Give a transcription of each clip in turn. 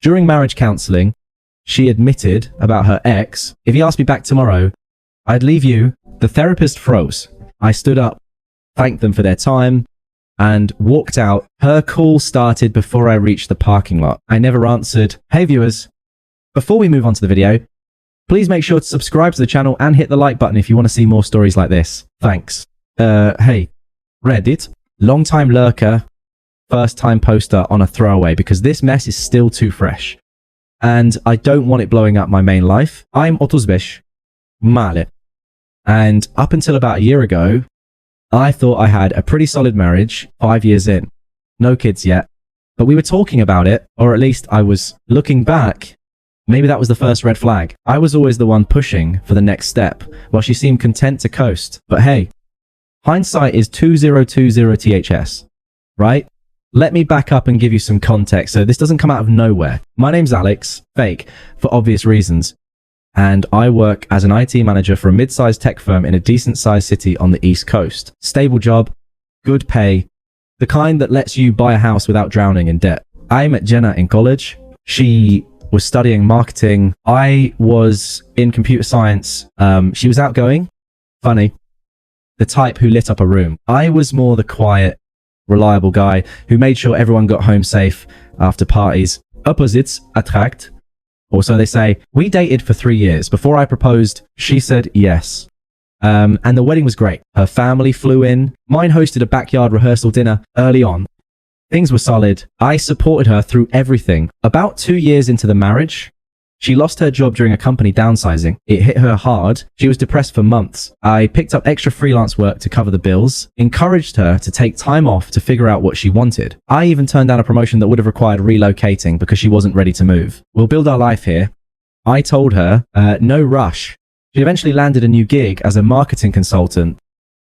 During marriage counseling, she admitted about her ex, "If he asked me back tomorrow, I'd leave you." The therapist froze. I stood up, thanked them for their time, and walked out. Her call started before I reached the parking lot. I never answered. Hey viewers, before we move on to the video, please make sure to subscribe to the channel and hit the like button if you want to see more stories like this. Thanks. Hey, Reddit, long time lurker, first time poster on a throwaway, because this mess is still too fresh. And I don't want it blowing up my main life. I'm 35, male. And up until about a year ago, I thought I had a pretty solid marriage, 5 years in. No kids yet. But we were talking about it, or at least I was looking back. Maybe that was the first red flag. I was always the one pushing for the next step, while she seemed content to coast. But hey, hindsight is 2020 THS, right? Let me back up and give you some context so this doesn't come out of nowhere. My name's Alex, fake, for obvious reasons. And I work as an IT manager for a mid-sized tech firm in a decent-sized city on the East Coast. Stable job, good pay, the kind that lets you buy a house without drowning in debt. I met Jenna in college. She was studying marketing. I was in computer science. She was outgoing, funny, the type who lit up a room. I was more the quiet, reliable guy who made sure everyone got home safe after parties. Opposites attract. Or so they say. We dated for 3 years. Before I proposed, she said yes. And the wedding was great. Her family flew in. Mine hosted a backyard rehearsal dinner early on. Things were solid. I supported her through everything. About 2 years into the marriage, she lost her job during a company downsizing. It hit her hard. She was depressed for months. I picked up extra freelance work to cover the bills, encouraged her to take time off to figure out what she wanted. I even turned down a promotion that would have required relocating because she wasn't ready to move. We'll build our life here. I told her, no rush. She eventually landed a new gig as a marketing consultant,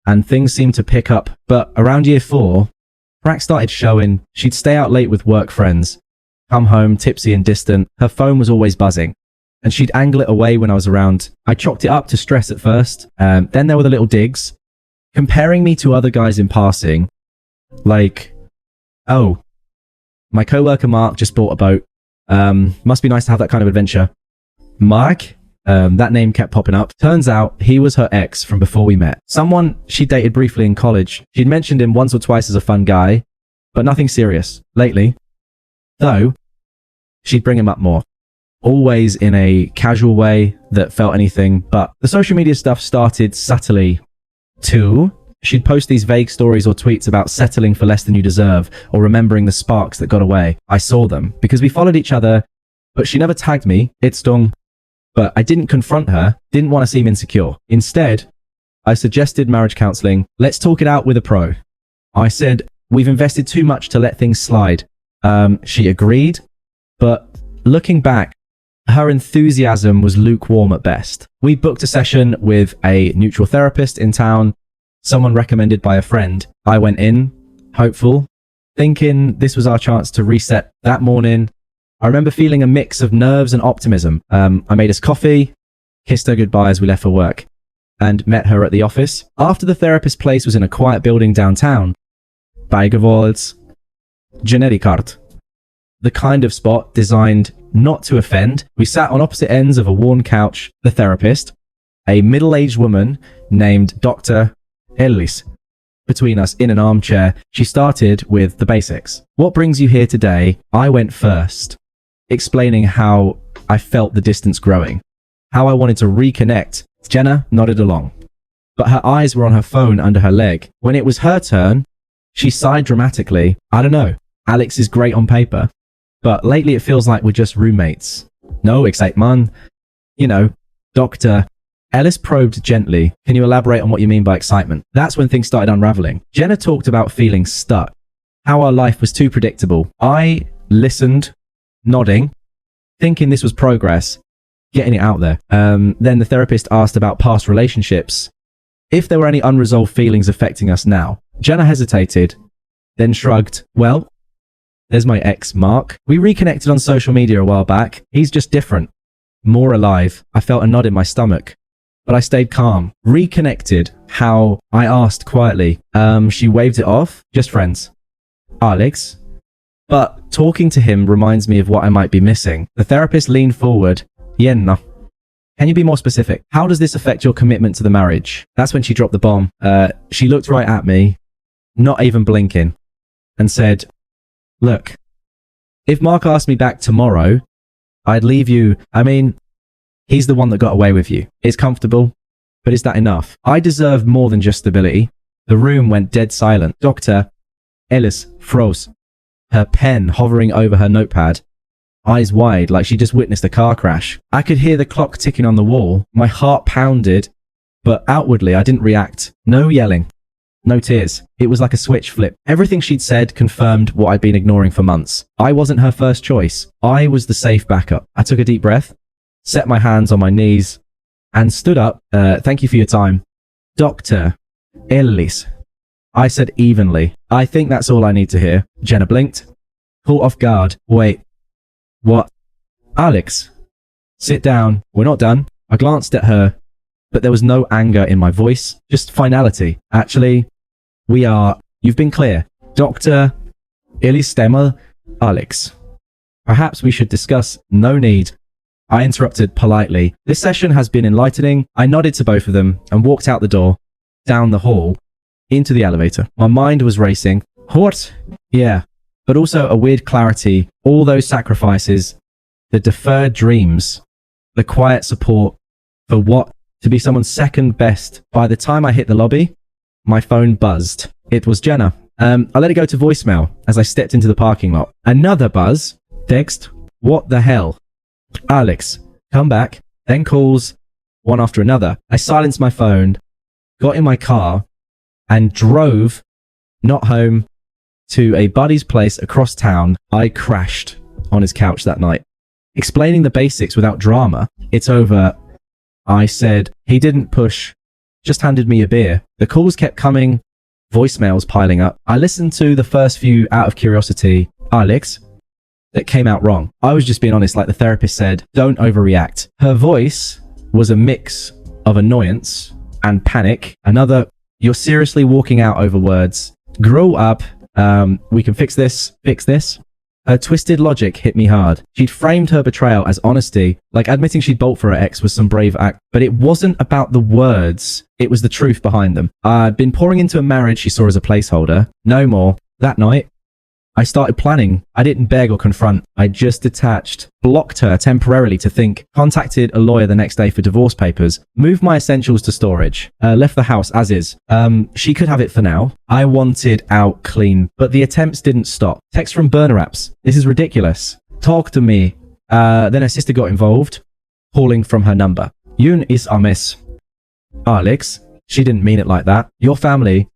and things seemed to pick up. But around year 4, cracks started showing. She'd stay out late with work friends, come home tipsy and distant. Her phone was always buzzing, and she'd angle it away when I was around. I chalked it up to stress at first. Then there were the little digs, comparing me to other guys in passing. Like, oh, my coworker Mark just bought a boat. Must be nice to have that kind of adventure. Mark? That name kept popping up. Turns out he was her ex from before we met. Someone she dated briefly in college. She'd mentioned him once or twice as a fun guy, but nothing serious. Lately, though, she'd bring him up more. Always in a casual way that felt anything, but the social media stuff started subtly too. She'd post these vague stories or tweets about settling for less than you deserve, or remembering the sparks that got away. I saw them because we followed each other, but she never tagged me. It stung. But I didn't confront her, didn't want to seem insecure. Instead, I suggested marriage counseling. Let's talk it out with a pro. I said, we've invested too much to let things slide. She agreed, but looking back, her enthusiasm was lukewarm at best. We booked a session with a neutral therapist in town, someone recommended by a friend. I went in, hopeful, thinking this was our chance to reset. That morning, I remember feeling a mix of nerves and optimism. I made us coffee, kissed her goodbye as we left for work, and met her at the office. After the therapist's place was in a quiet building downtown, Bijgevolds, Generikart, the kind of spot designed not to offend. We sat on opposite ends of a worn couch. The therapist, a middle-aged woman named Dr. Ellis, between us in an armchair. She started with the basics. What brings you here today? I went first, explaining how I felt the distance growing, how I wanted to reconnect. Jenna nodded along, but her eyes were on her phone under her leg. When it was her turn, she sighed dramatically. I don't know, Alex is great on paper, but lately it feels like we're just roommates. No excitement. You know, Dr. Ellis probed gently. Can you elaborate on what you mean by excitement? That's when things started unraveling. Jenna talked about feeling stuck, how our life was too predictable. I listened, nodding, thinking this was progress, getting it out there. Then the therapist asked about past relationships, if there were any unresolved feelings affecting us now. Jenna hesitated, then shrugged. Well, there's my ex, Mark. We reconnected on social media a while back. He's just different, more alive. I felt a nod in my stomach, but I stayed calm. Reconnected. How? I asked quietly. She waved it off. Just friends. Alex, But talking to him reminds me of what I might be missing. The therapist leaned forward. Jenna, can you be more specific? How does this affect your commitment to the marriage? That's when she dropped the bomb. She looked right at me, not even blinking, and said, look, if Mark asked me back tomorrow, I'd leave you. I mean, he's the one that got away with you. It's comfortable, but is that enough? I deserve more than just stability. The room went dead silent. Dr. Ellis froze, her pen hovering over her notepad, eyes wide like she just witnessed a car crash. I could hear the clock ticking on the wall. My heart pounded, but outwardly I didn't react. No yelling, no tears. It was like a switch flip. Everything she'd said confirmed what I'd been ignoring for months. I wasn't her first choice. I was the safe backup. I took a deep breath, set my hands on my knees, and stood up. Thank you for your time. Dr. Ellis, I said evenly. I think that's all I need to hear. Jenna blinked, caught off guard. Wait, what? Alex, sit down. We're not done. I glanced at her, but there was no anger in my voice, just finality. Actually, we are. You've been clear. Dr. Ellis Stemmer, Alex. Perhaps we should discuss. No need. I interrupted politely. This session has been enlightening. I nodded to both of them and walked out the door, down the hall, into the elevator. My mind was racing. What? Yeah. But also a weird clarity. All those sacrifices, the deferred dreams, the quiet support for what? To be someone's second best. By the time I hit the lobby, my phone buzzed. It was Jenna. I let it go to voicemail as I stepped into the parking lot. Another buzz. Text. What the hell? Alex, come back. Then calls, one after another. I silenced my phone, got in my car, and drove, not home, to a buddy's place across town. I crashed on his couch that night. Explaining the basics without drama. It's over, I said. He didn't push, just handed me a beer. The calls kept coming, voicemails piling up. I listened to the first few out of curiosity. Alex, that came out wrong. I was just being honest, like the therapist said. Don't overreact. Her voice was a mix of annoyance and panic. Another, you're seriously walking out over words. Grow up. We can fix this. Fix this. Her twisted logic hit me hard. She'd framed her betrayal as honesty, like admitting she'd bolt for her ex was some brave act. But it wasn't about the words. It was the truth behind them. I'd been pouring into a marriage she saw as a placeholder. No more. That night, I started planning. I didn't beg or confront. I just detached, blocked her temporarily to think, contacted a lawyer the next day for divorce papers, moved my essentials to storage, left the house as is. She could have it for now. I wanted out clean, but the attempts didn't stop. Text from burner apps. This is ridiculous. Talk to me. Then her sister got involved, calling from her number. Yun is a mess. Alex, she didn't mean it like that. Your family,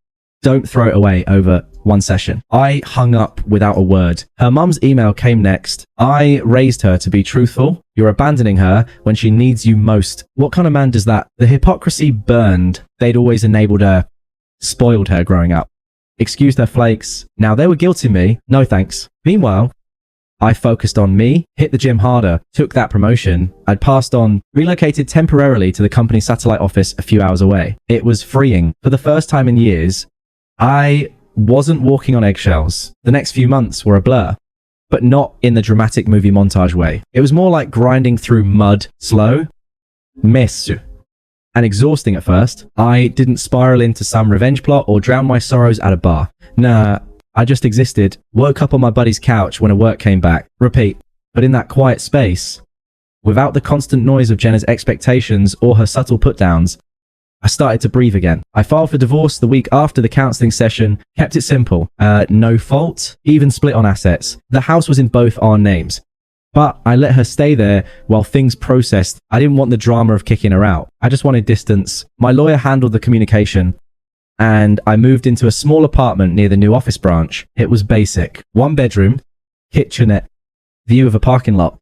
don't throw it away over one session. I hung up without a word. Her mum's email came next. I raised her to be truthful. You're abandoning her when she needs you most. What kind of man does that? The hypocrisy burned. They'd always enabled her, spoiled her growing up, excused her flakes. Now they were guilting me. No thanks. Meanwhile, I focused on me, hit the gym harder, took that promotion. I'd passed on, relocated temporarily to the company's satellite office a few hours away. It was freeing. For the first time in years, I wasn't walking on eggshells. The next few months were a blur, but not in the dramatic movie montage way. It was more like grinding through mud, slow, messy, and exhausting at first. I didn't spiral into some revenge plot or drown my sorrows at a bar. Nah, I just existed, woke up on my buddy's couch when a work came back. Repeat. But in that quiet space, without the constant noise of Jenna's expectations or her subtle put-downs, I started to breathe again. I filed for divorce the week after the counseling session, kept it simple. No fault, even split on assets. The house was in both our names. But I let her stay there while things processed. I didn't want the drama of kicking her out. I just wanted distance. My lawyer handled the communication, and I moved into a small apartment near the new office branch. It was basic. 1 bedroom, kitchenette, view of a parking lot.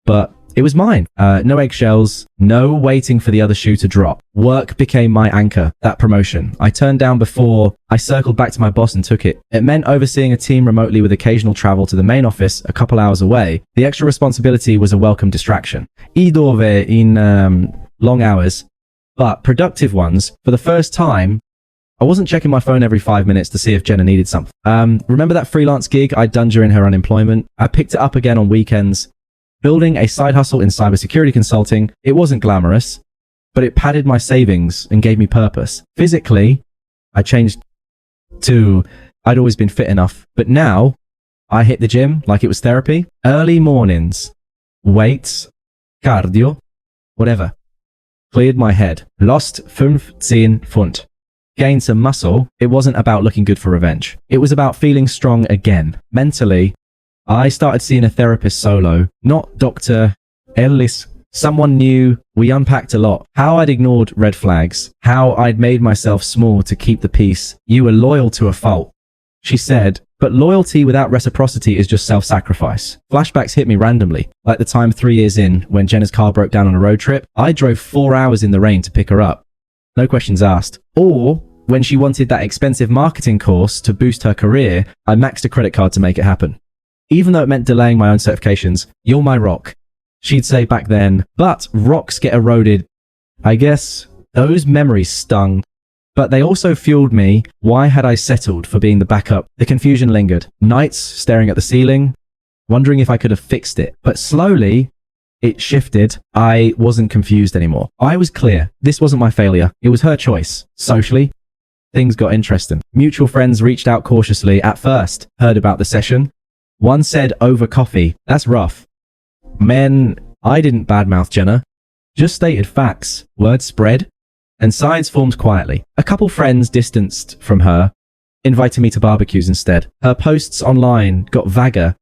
But it was mine. No eggshells, no waiting for the other shoe to drop. Work became my anchor, that promotion. I turned down before I circled back to my boss and took it. It meant overseeing a team remotely with occasional travel to the main office a couple hours away. The extra responsibility was a welcome distraction. Idove in long hours, but productive ones. For the first time, I wasn't checking my phone every 5 minutes to see if Jenna needed something. Remember that freelance gig I'd done during her unemployment? I picked it up again on weekends, building a side hustle in cybersecurity consulting. It wasn't glamorous, but it padded my savings and gave me purpose. Physically, I changed to, I'd always been fit enough, but now I hit the gym like it was therapy. Early mornings, weights, cardio, whatever. Cleared my head. Lost 15 Pfund. Gained some muscle. It wasn't about looking good for revenge. It was about feeling strong again. Mentally, I started seeing a therapist solo, not Dr. Ellis. Someone new. We unpacked a lot. How I'd ignored red flags. How I'd made myself small to keep the peace. You were loyal to a fault. She said, but loyalty without reciprocity is just self-sacrifice. Flashbacks hit me randomly, like the time 3 years in when Jenna's car broke down on a road trip. I drove 4 hours in the rain to pick her up. No questions asked. Or when she wanted that expensive marketing course to boost her career, I maxed a credit card to make it happen. Even though it meant delaying my own certifications, you're my rock. She'd say back then, but rocks get eroded. I guess those memories stung. But they also fueled me. Why had I settled for being the backup? The confusion lingered. Nights staring at the ceiling, wondering if I could have fixed it. But slowly, it shifted. I wasn't confused anymore. I was clear. This wasn't my failure. It was her choice. Socially, things got interesting. Mutual friends reached out cautiously at first, heard about the session. One said over coffee. That's rough. Men, I didn't badmouth Jenna. Just stated facts. Word spread. And sides formed quietly. A couple friends distanced from her, inviting me to barbecues instead. Her posts online got vaguer,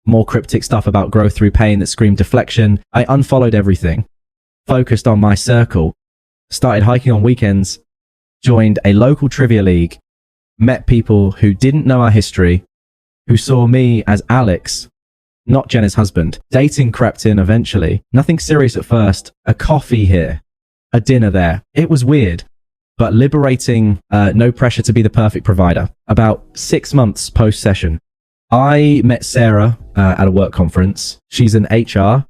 more cryptic stuff about growth through pain that screamed deflection. I unfollowed everything, focused on my circle, started hiking on weekends, joined a local trivia league, met people who didn't know our history, who saw me as Alex, not Jenna's husband. Dating crept in eventually. Nothing serious at first. A coffee here. A dinner there. It was weird, but liberating. No pressure to be the perfect provider. About 6 months post-session, I met Sarah at a work conference. She's an HR,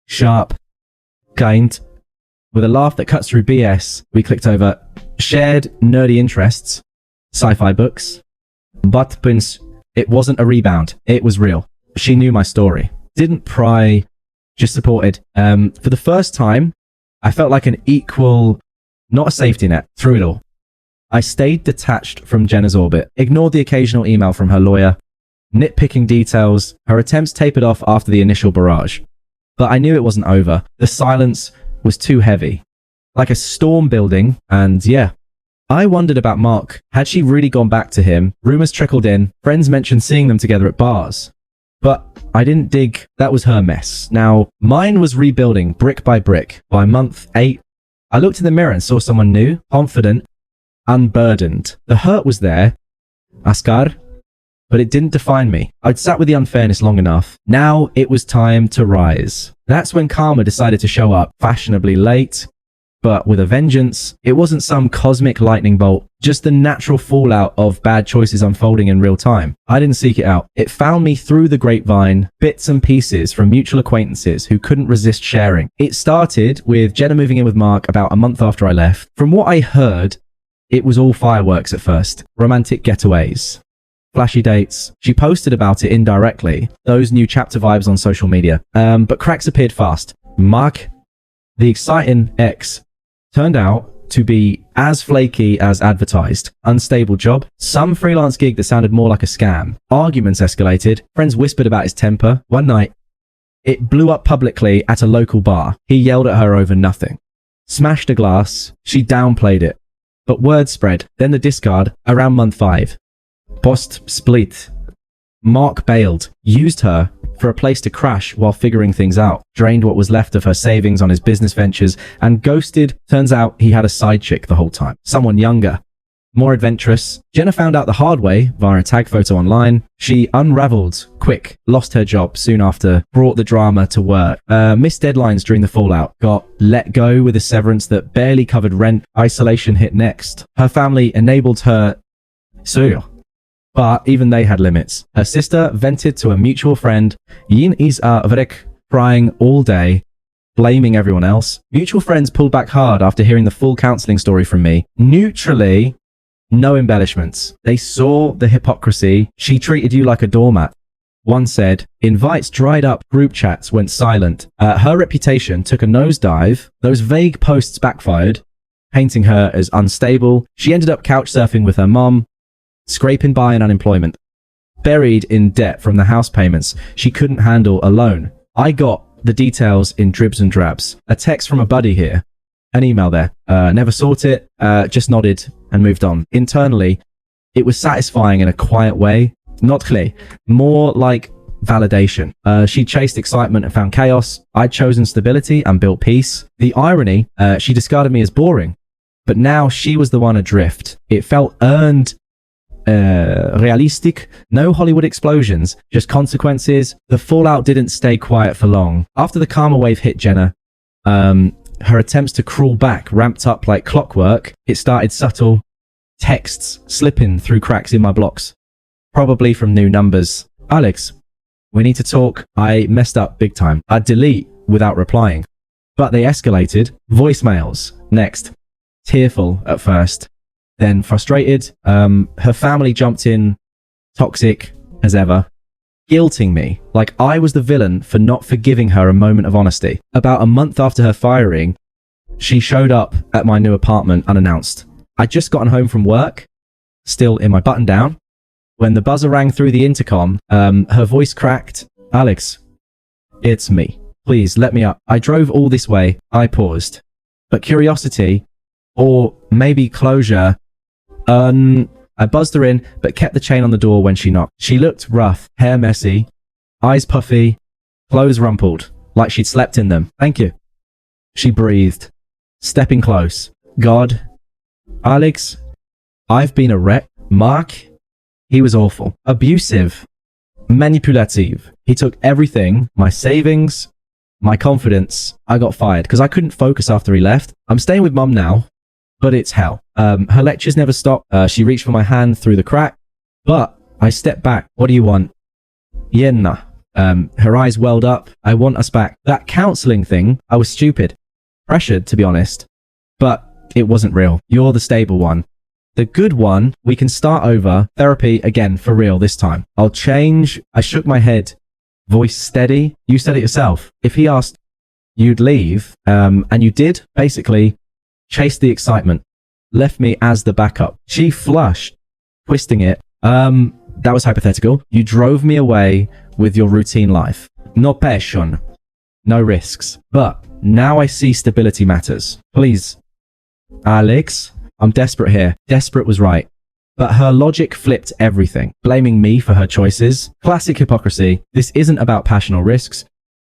sharp, kind. With a laugh that cuts through BS, we clicked over shared nerdy interests, sci-fi books. But it wasn't a rebound. It was real. She knew my story. Didn't pry, just supported. For the first time, I felt like an equal, not a safety net, through it all. I stayed detached from Jenna's orbit, ignored the occasional email from her lawyer, nitpicking details. Her attempts tapered off after the initial barrage. But I knew it wasn't over. The silence was too heavy, like a storm building, and yeah. I wondered about Mark. Had she really gone back to him? Rumors trickled in. Friends mentioned seeing them together at bars. But I didn't dig. That was her mess. Now, mine was rebuilding brick by brick. By month 8, I looked in the mirror and saw someone new, confident, unburdened. The hurt was there, Ascar, but it didn't define me. I'd sat with the unfairness long enough. Now it was time to rise. That's when karma decided to show up, fashionably late, but with a vengeance. It wasn't some cosmic lightning bolt, just the natural fallout of bad choices unfolding in real time. I didn't seek it out. It found me through the grapevine, bits and pieces from mutual acquaintances who couldn't resist sharing. It started with Jenna moving in with Mark about a month after I left. From what I heard, it was all fireworks at first. Romantic getaways, flashy dates. She posted about it indirectly, those new chapter vibes on social media. But cracks appeared fast. Mark, the exciting ex, turned out to be as flaky as advertised. Unstable job, some freelance gig that sounded more like a scam. Arguments escalated. Friends whispered about his temper. One night, it blew up publicly at a local bar. He yelled at her over nothing. Smashed a glass. She downplayed it. But word spread. Then the discard around month 5. Post split. Mark bailed. Used her for a place to crash while figuring things out, drained what was left of her savings on his business ventures, and ghosted. Turns out he had a side chick the whole time. Someone younger, more adventurous. Jenna found out the hard way via a tag photo online. She unraveled quick, lost her job soon after, brought the drama to work, missed deadlines during the fallout, got let go with a severance that barely covered rent. Isolation hit next. Her family enabled her but even they had limits. Her sister vented to a mutual friend. Yin is vrek, crying all day, blaming everyone else. Mutual friends pulled back hard after hearing the full counseling story from me. Neutrally, No embellishments. They saw the hypocrisy. She treated you like a doormat. One said, invites dried up, group chats went silent. Her reputation took a nosedive. Those vague posts backfired, painting her as unstable. She ended up couch surfing with her mom, scraping by in unemployment, buried in debt from the house payments she couldn't handle alone. I got the details in dribs and drabs. A text from a buddy here, an email there. Never sought it, just nodded and moved on. Internally, it was satisfying in a quiet way. Not clear, more like validation. She chased excitement and found chaos. I'd chosen stability and built peace. The irony, she discarded me as boring, but now she was the one adrift. It felt earned, realistic, no Hollywood explosions, just consequences. The fallout didn't stay quiet for long. After the karma wave hit Jenna, her attempts to crawl back ramped up like clockwork. It started subtle, texts slipping through cracks in my blocks, probably from new numbers. Alex, we need to talk. I messed up big time. I'd delete without replying, but they escalated. Voicemails next. Tearful at first, then frustrated. Her family jumped in, toxic as ever, guilting me like I was the villain for not forgiving her a moment of honesty. About a month after her firing, she showed up at my new apartment unannounced. I'd just gotten home from work, still in my button down, when the buzzer rang through the intercom. Her voice cracked. Alex, it's me. Please let me up. I drove all this way. I paused, but curiosity, or maybe closure, I buzzed her in, but kept the chain on the door when she knocked. She looked rough, hair messy, eyes puffy, clothes rumpled, like she'd slept in them. Thank you. She breathed, stepping close. God, Alex, I've been a wreck. Mark, he was awful, abusive, manipulative. He took everything, my savings, my confidence. I got fired because I couldn't focus after he left. I'm staying with mum now, but it's hell. Her lectures never stopped. She reached for my hand through the crack, but I stepped back. What do you want? Yenna. Her eyes welled up. I want us back. That counseling thing, I was stupid. Pressured, to be honest. But it wasn't real. You're the stable one. The good one, we can start over. Therapy again, for real this time. I'll change. I shook my head. Voice steady. You said it yourself. If he asked, you'd leave. And you did, basically. Chased the excitement. Left me as the backup. She flushed, twisting it. That was hypothetical. You drove me away with your routine life. No passion. No risks. But now I see stability matters. Please. Alex, I'm desperate here. Desperate was right. But her logic flipped everything, blaming me for her choices. Classic hypocrisy. This isn't about passion or risks.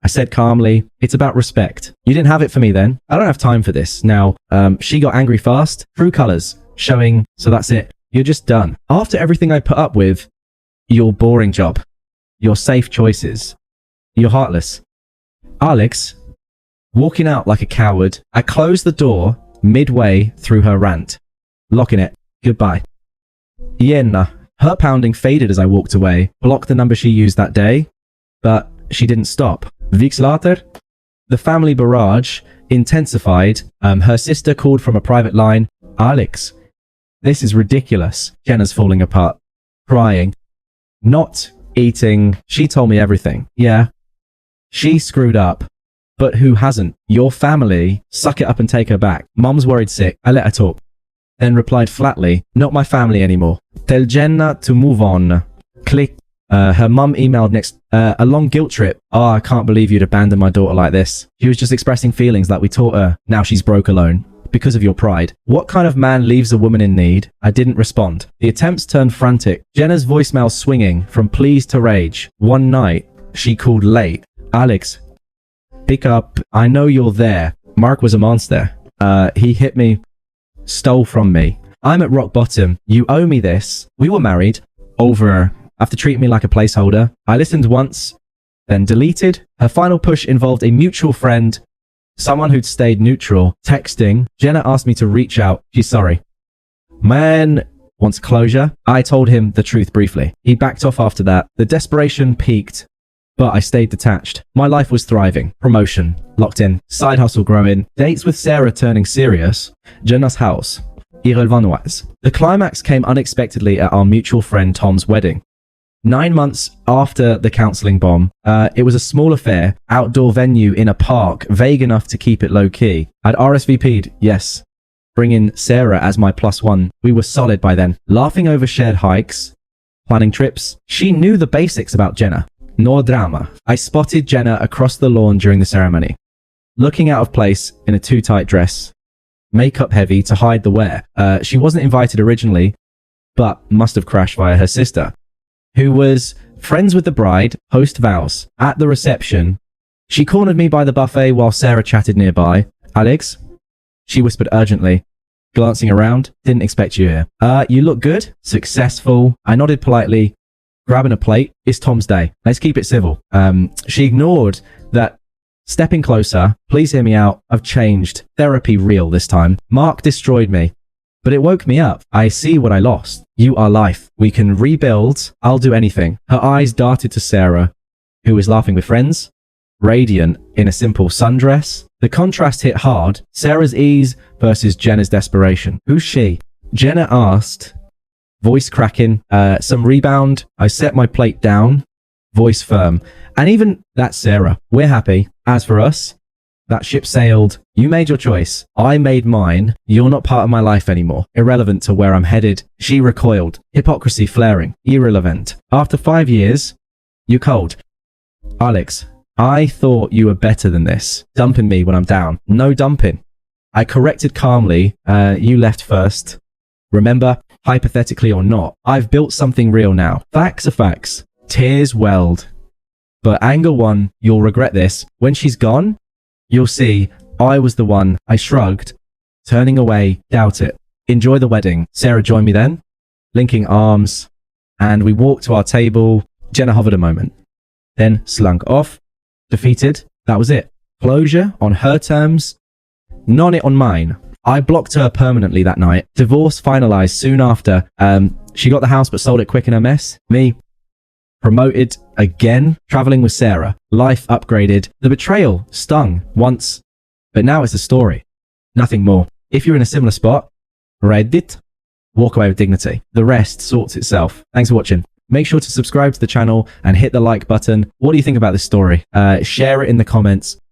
I said calmly, it's about respect. You didn't have it for me then. I don't have time for this. Now, she got angry fast. True colors. Showing, so that's it. You're just done. After everything I put up with, your boring job, your safe choices, you're heartless. Alex, walking out like a coward, I closed the door midway through her rant, locking it. Goodbye. Yenna. Her pounding faded as I walked away, blocked the number she used that day, but she didn't stop. Weeks later, the family barrage intensified. Her sister called from a private line. Alex, this is ridiculous. Jenna's falling apart, crying, not eating. She told me everything. Yeah, she screwed up. But who hasn't? Your family. Suck it up and take her back. Mom's worried sick. I let her talk. Then replied flatly, not my family anymore. Tell Jenna to move on. Click. Her mum emailed next, a long guilt trip. Oh, I can't believe you'd abandon my daughter like this. She was just expressing feelings that we taught her. Now she's broke alone. Because of your pride. What kind of man leaves a woman in need? I didn't respond. The attempts turned frantic. Jenna's voicemail swinging from please to rage. One night, she called late. Alex, pick up. I know you're there. Mark was a monster. He hit me, stole from me. I'm at rock bottom. You owe me this. We were married. Over. After treating me like a placeholder. I listened once, then deleted. Her final push involved a mutual friend, someone who'd stayed neutral. Texting. Jenna asked me to reach out. She's sorry. Man wants closure. I told him the truth briefly. He backed off after that. The desperation peaked, but I stayed detached. My life was thriving. Promotion. Locked in. Side hustle growing. Dates with Sarah turning serious. Jenna's house. Irelvanoise. The climax came unexpectedly at our mutual friend Tom's wedding. 9 months after the counselling bomb, it was a small affair, outdoor venue in a park, vague enough to keep it low-key. I'd RSVP'd, yes. Bring in Sarah as my +1. We were solid by then. Laughing over shared hikes, planning trips. She knew the basics about Jenna. No drama. I spotted Jenna across the lawn during the ceremony, looking out of place in a too tight dress, makeup heavy to hide the wear. She wasn't invited originally, but must have crashed via her sister, who was friends with the bride, host vows. At the reception, she cornered me by the buffet while Sarah chatted nearby. Alex? She whispered urgently, glancing around. Didn't expect you here. You look good. Successful. I nodded politely, grabbing a plate. It's Tom's day. Let's keep it civil. She ignored that. Stepping closer. Please hear me out. I've changed. Therapy real this time. Mark destroyed me, but it woke me up. I see what I lost. You are life. We can rebuild. I'll do anything. Her eyes darted to Sarah, who was laughing with friends, radiant in a simple sundress. The contrast hit hard. Sarah's ease versus Jenna's desperation. Who's she? Jenna asked, voice cracking. Some rebound. I set my plate down, voice firm. And even that's Sarah. We're happy. As for us, that ship sailed. You made your choice. I made mine. You're not part of my life anymore. Irrelevant to where I'm headed. She recoiled. Hypocrisy flaring. Irrelevant. After 5 years, you're cold. Alex, I thought you were better than this. Dumping me when I'm down. No dumping. I corrected calmly. You left first. Remember, hypothetically or not, I've built something real now. Facts are facts. Tears welled. But anger won. You'll regret this. When she's gone, you'll see I was the one. I shrugged, turning away. Doubt it. Enjoy the wedding. Sarah joined me then, linking arms, and we walked to our table. Jenna hovered a moment, then slunk off. Defeated. That was it. Closure on her terms, not it on mine. I blocked her permanently that night. Divorce finalized soon after. She got the house but sold it quick in her mess. Me, promoted again, traveling with Sarah. Life upgraded. The betrayal stung once, but now it's a story. Nothing more. If you're in a similar spot, Reddit, walk away with dignity. The rest sorts itself. Thanks for watching. Make sure to subscribe to the channel and hit the like button. What do you think about this story? Share it in the comments.